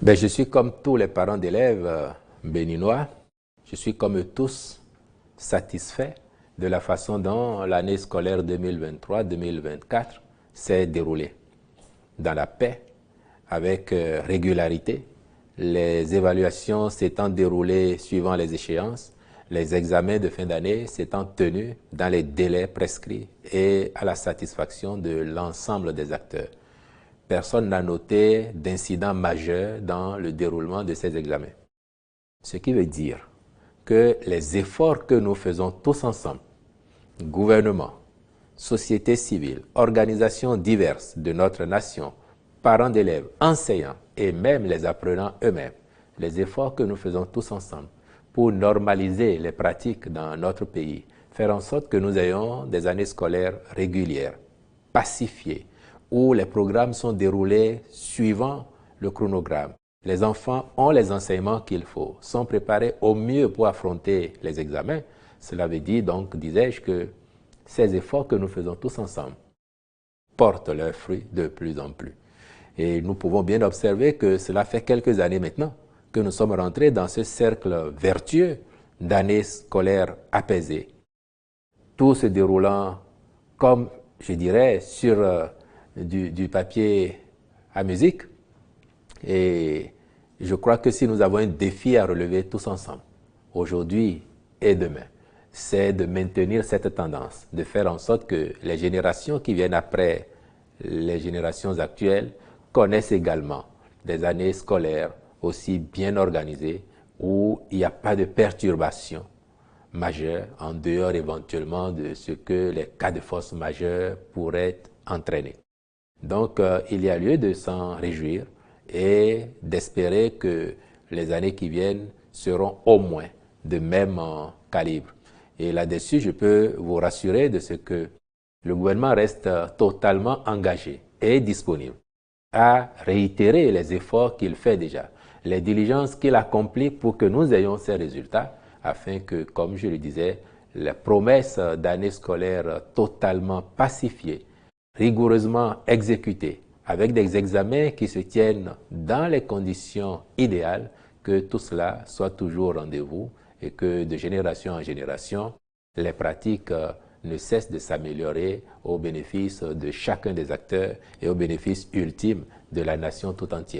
Je suis comme tous les parents d'élèves béninois, je suis comme eux tous satisfait de la façon dont l'année scolaire 2023-2024 s'est déroulée. Dans la paix, avec régularité, les évaluations s'étant déroulées suivant les échéances, les examens de fin d'année s'étant tenus dans les délais prescrits et à la satisfaction de l'ensemble des acteurs. Personne n'a noté d'incident majeur dans le déroulement de ces examens. Ce qui veut dire que les efforts que nous faisons tous ensemble, gouvernement, société civile, organisations diverses de notre nation, parents d'élèves, enseignants et même les apprenants eux-mêmes, les efforts que nous faisons tous ensemble pour normaliser les pratiques dans notre pays, faire en sorte que nous ayons des années scolaires régulières, pacifiées, où les programmes sont déroulés suivant le chronogramme. Les enfants ont les enseignements qu'il faut, sont préparés au mieux pour affronter les examens. Cela veut dire donc, disais-je, que ces efforts que nous faisons tous ensemble portent leurs fruits de plus en plus. Et nous pouvons bien observer que cela fait quelques années maintenant que nous sommes rentrés dans ce cercle vertueux d'années scolaires apaisées. Tout se déroulant comme, je dirais, sur du papier à musique. Et je crois que si nous avons un défi à relever tous ensemble, aujourd'hui et demain, c'est de maintenir cette tendance, de faire en sorte que les générations qui viennent après les générations actuelles connaissent également des années scolaires aussi bien organisées où il n'y a pas de perturbations majeures en dehors éventuellement de ce que les cas de force majeure pourraient entraîner. Donc, il y a lieu de s'en réjouir et d'espérer que les années qui viennent seront au moins de même calibre. Et là-dessus, je peux vous rassurer de ce que le gouvernement reste totalement engagé et disponible à réitérer les efforts qu'il fait déjà, les diligences qu'il accomplit pour que nous ayons ces résultats, afin que, comme je le disais, les promesses d'années scolaires totalement pacifiées, rigoureusement exécutées, avec des examens qui se tiennent dans les conditions idéales, que tout cela soit toujours au rendez-vous et que de génération en génération, les pratiques ne cessent de s'améliorer au bénéfice de chacun des acteurs et au bénéfice ultime de la nation tout entière.